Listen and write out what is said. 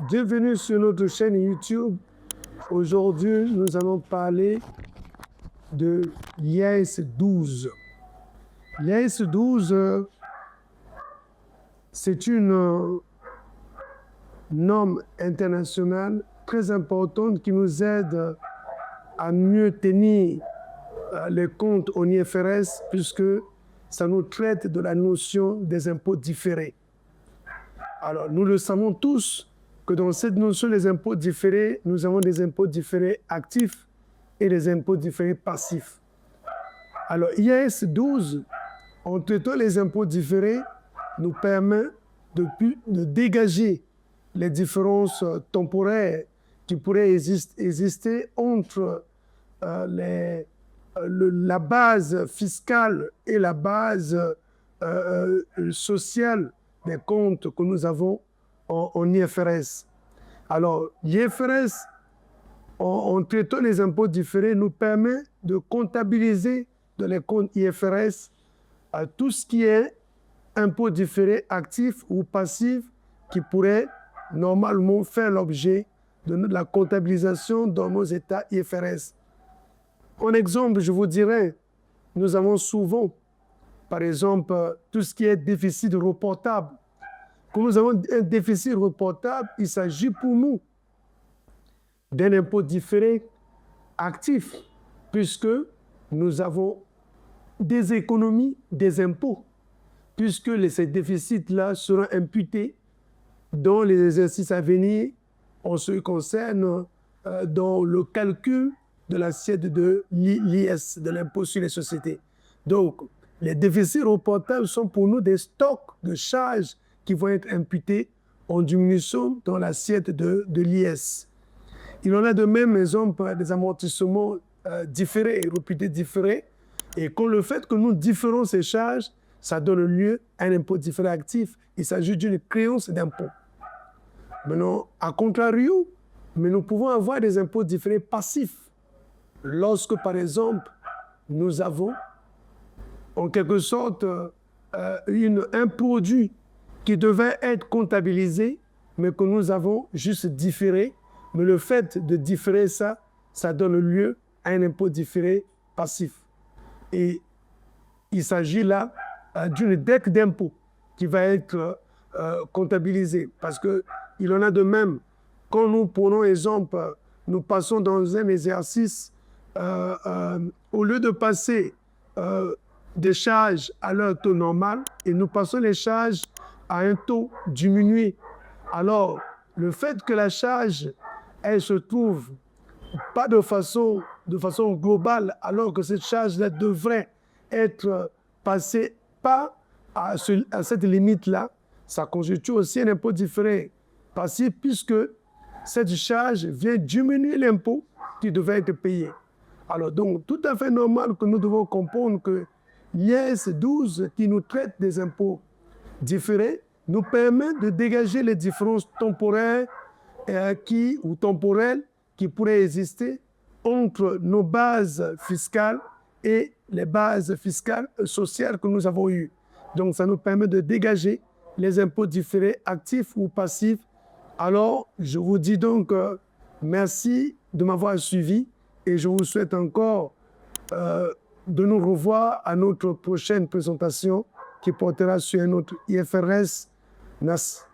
Bienvenue sur notre chaîne YouTube. Aujourd'hui, nous allons parler de l'IAS 12. L'IAS 12, c'est une norme internationale très importante qui nous aide à mieux tenir les comptes en IFRS puisque ça nous traite de la notion des impôts différés. Alors, nous le savons tous que dans cette notion des impôts différés, nous avons des impôts différés actifs et des impôts différés passifs. Alors, IAS 12, en traitant les impôts différés, nous permet de dégager les différences temporaires qui pourraient exister entre la base fiscale et la base sociale des comptes que nous avons en IFRS. Alors, l'IFRS, en traitant les impôts différés, nous permet de comptabiliser dans les comptes IFRS tout ce qui est impôts différés actifs ou passifs qui pourraient normalement faire l'objet de la comptabilisation dans nos états IFRS. En exemple, je vous dirais, nous avons souvent, par exemple, tout ce qui est déficit reportable. Quand nous avons un déficit reportable, il s'agit pour nous d'un impôt différé actif, puisque nous avons des économies, des impôts, puisque ces déficits-là seront imputés dans les exercices à venir en ce qui concerne dans le calcul de l'assiette de l'IS, de l'impôt sur les sociétés. Donc, les déficits reportables sont pour nous des stocks de charges qui vont être imputés en diminution dans l'assiette de l'IS. Il en a de même, exemple, des amortissements différés et réputés différés. Et quand le fait que nous différons ces charges, ça donne lieu à un impôt différé actif. Il s'agit d'une créance d'impôt. Maintenant, à contrario, mais nous pouvons avoir des impôts différés passifs. Lorsque, par exemple, nous avons en quelque sorte un produit qui devait être comptabilisé, mais que nous avons juste différé. Mais le fait de différer ça, ça donne lieu à un impôt différé passif. Et il s'agit là d'une dette d'impôt qui va être comptabilisée. Parce qu'il en a de même. Quand nous prenons exemple, nous passons dans un exercice, au lieu de passer des charges à leur taux normal, et nous passons les charges à un taux diminué. Alors, le fait que la charge, elle se trouve pas de façon globale, alors que cette charge-là devrait être passée pas à cette limite-là, ça constitue aussi un impôt différé passif, puisque cette charge vient diminuer l'impôt qui devait être payé. Alors, donc, tout à fait normal que nous devons comprendre que l'IAS 12, qui nous traite des impôts différés, nous permet de dégager les différences temporaires ou temporelles qui pourraient exister entre nos bases fiscales et les bases fiscales sociales que nous avons eues. Donc, ça nous permet de dégager les impôts différés actifs ou passifs. Alors, je vous dis donc merci de m'avoir suivi et je vous souhaite encore de nous revoir à notre prochaine présentation qui portera sur un autre IFRS NAS.